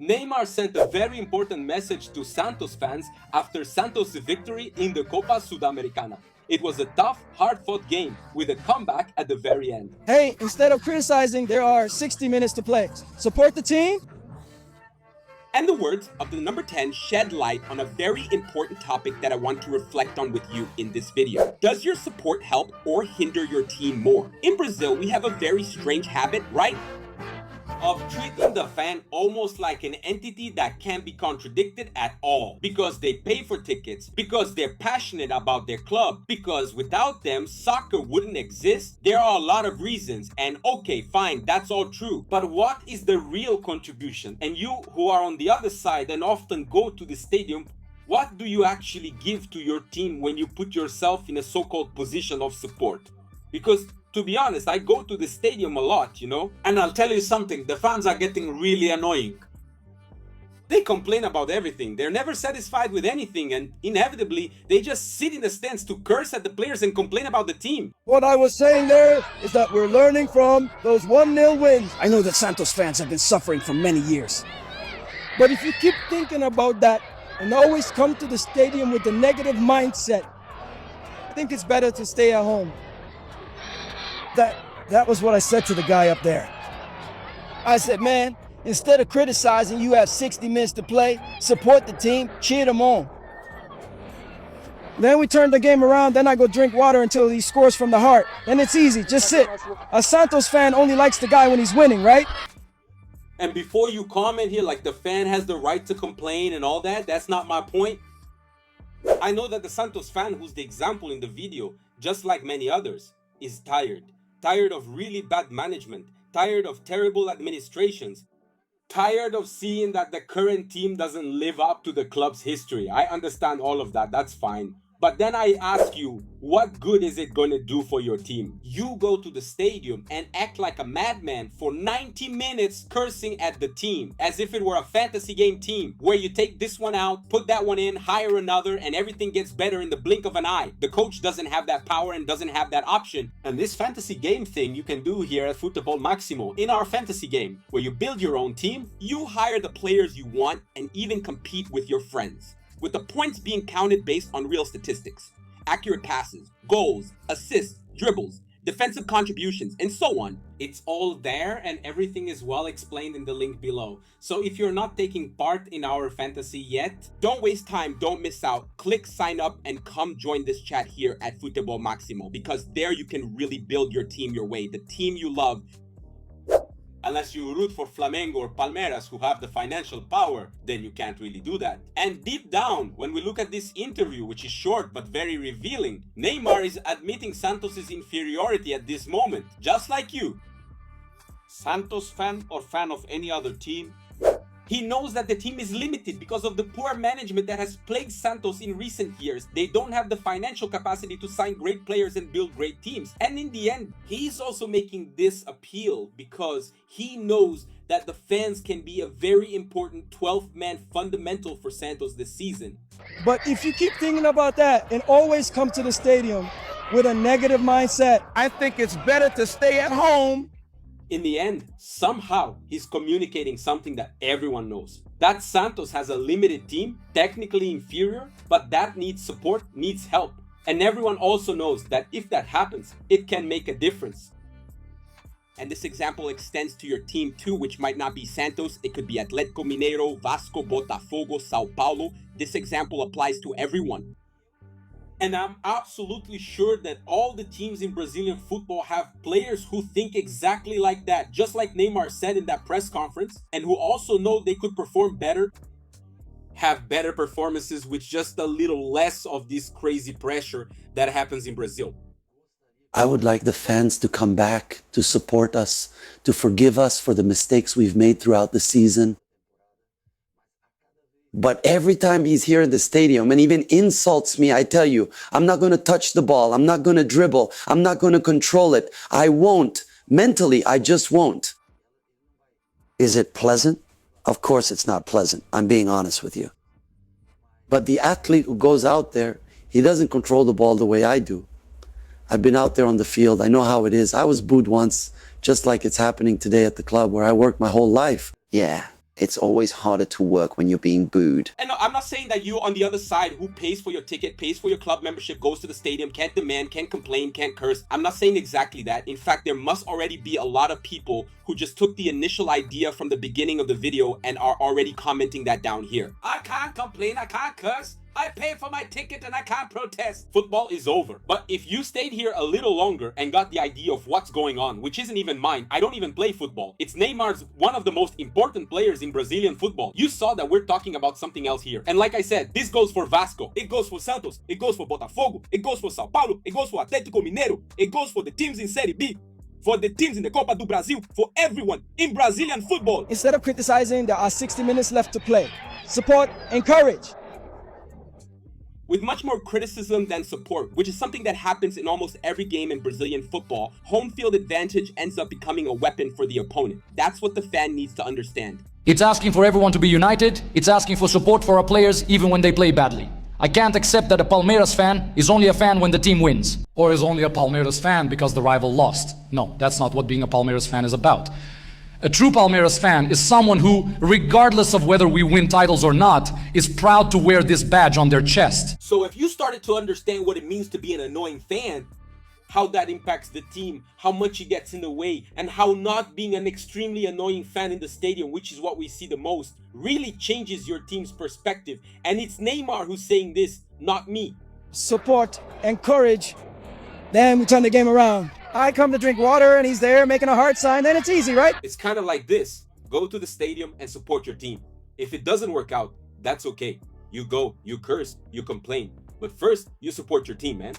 Neymar sent a very important message to Santos fans after Santos' victory in the Copa Sudamericana. It was a tough, hard-fought game with a comeback at the very end. Hey, instead of criticizing, there are 60 minutes to play. Support the team. And the words of the number 10 shed light on a very important topic that I want to reflect on with you in this video. Does your support help or hinder your team more? In Brazil, we have a very strange habit, right? Of treating the fan almost like an entity that can't be contradicted at all, because they pay for tickets, because they're passionate about their club, because without them soccer wouldn't exist. There are a lot of reasons, and okay, fine, that's all true, but what is the real contribution? And you who are on the other side and often go to the stadium, what do you actually give to your team when you put yourself in a so-called position of support? Because to be honest, I go to the stadium a lot, and I'll tell you something, the fans are getting really annoying. They complain about everything, they're never satisfied with anything, and inevitably, they just sit in the stands to curse at the players and complain about the team. What I was saying there is that we're learning from those 1-0 wins. I know that Santos fans have been suffering for many years. But if you keep thinking about that and always come to the stadium with a negative mindset, I think it's better to stay at home. That was what I said to the guy up there. I said, man, instead of criticizing, you have 60 minutes to play, support the team, cheer them on. Then we turn the game around, then I go drink water until he scores from the heart. Then it's easy, just sit. A Santos fan only likes the guy when he's winning, right? And before you comment here like the fan has the right to complain and all that, that's not my point. I know that the Santos fan who's the example in the video, just like many others, is tired. Tired of really bad management, tired of terrible administrations, tired of seeing that the current team doesn't live up to the club's history. I understand all of that, that's fine. But then I ask you, what good is it going to do for your team? You go to the stadium and act like a madman for 90 minutes cursing at the team, as if it were a fantasy game team, where you take this one out, put that one in, hire another, and everything gets better in the blink of an eye. The coach doesn't have that power and doesn't have that option. And this fantasy game thing you can do here at Futebol Maximo, in our fantasy game, where you build your own team, you hire the players you want, and even compete with your friends, with the points being counted based on real statistics, accurate passes, goals, assists, dribbles, defensive contributions, and so on. It's all there and everything is well explained in the link below. So if you're not taking part in our fantasy yet, don't waste time, don't miss out. Click sign up and come join this chat here at Futebol Maximo, because there you can really build your team your way, the team you love. Unless you root for Flamengo or Palmeiras, who have the financial power, then you can't really do that. And deep down, when we look at this interview, which is short but very revealing, Neymar is admitting Santos' inferiority at this moment, just like you. Santos fan or fan of any other team, he knows that the team is limited because of the poor management that has plagued Santos in recent years. They don't have the financial capacity to sign great players and build great teams. And in the end, he's also making this appeal because he knows that the fans can be a very important 12th man fundamental for Santos this season. But if you keep thinking about that and always come to the stadium with a negative mindset, I think it's better to stay at home. In the end, somehow, he's communicating something that everyone knows. That Santos has a limited team, technically inferior, but that needs support, needs help. And everyone also knows that if that happens, it can make a difference. And this example extends to your team too, which might not be Santos. It could be Atlético Mineiro, Vasco, Botafogo, Sao Paulo. This example applies to everyone. And I'm absolutely sure that all the teams in Brazilian football have players who think exactly like that, just like Neymar said in that press conference, and who also know they could perform better, have better performances with just a little less of this crazy pressure that happens in Brazil. I would like the fans to come back, to support us, to forgive us for the mistakes we've made throughout the season. But every time he's here in the stadium and even insults me, I tell you, I'm not going to touch the ball. I'm not going to dribble. I'm not going to control it. I won't. Mentally, I just won't. Is it pleasant? Of course it's not pleasant. I'm being honest with you. But the athlete who goes out there, he doesn't control the ball the way I do. I've been out there on the field. I know how it is. I was booed once, just like it's happening today at the club where I worked my whole life. Yeah, It's always harder to work when you're being booed. And no, I'm not saying that you on the other side who pays for your ticket, pays for your club membership, goes to the stadium, can't demand, can't complain, can't curse. I'm not saying exactly that. In fact, there must already be a lot of people who just took the initial idea from the beginning of the video and are already commenting that down here. I can't complain, I can't curse. I pay for my ticket and I can't protest. Football is over. But if you stayed here a little longer and got the idea of what's going on, which isn't even mine, I don't even play football. It's Neymar's one of the most important players in Brazilian football. You saw that we're talking about something else here. And like I said, this goes for Vasco, it goes for Santos, it goes for Botafogo, it goes for Sao Paulo, it goes for Atlético Mineiro, it goes for the teams in Serie B, for the teams in the Copa do Brasil, for everyone in Brazilian football. Instead of criticizing, there are 60 minutes left to play. Support, encourage. With much more criticism than support, which is something that happens in almost every game in Brazilian football, home field advantage ends up becoming a weapon for the opponent. That's what the fan needs to understand. It's asking for everyone to be united. It's asking for support for our players even when they play badly. I can't accept that a Palmeiras fan is only a fan when the team wins. Or is only a Palmeiras fan because the rival lost. No, that's not what being a Palmeiras fan is about. A true Palmeiras fan is someone who, regardless of whether we win titles or not, is proud to wear this badge on their chest. So if you started to understand what it means to be an annoying fan, how that impacts the team, how much it gets in the way, and how not being an extremely annoying fan in the stadium, which is what we see the most, really changes your team's perspective. And it's Neymar who's saying this, not me. Support, encourage. Then we turn the game around. I come to drink water and he's there making a heart sign, then it's easy, right? It's kind of like this. Go to the stadium and support your team. If it doesn't work out, that's okay. You go, you curse, you complain. But first, you support your team, man.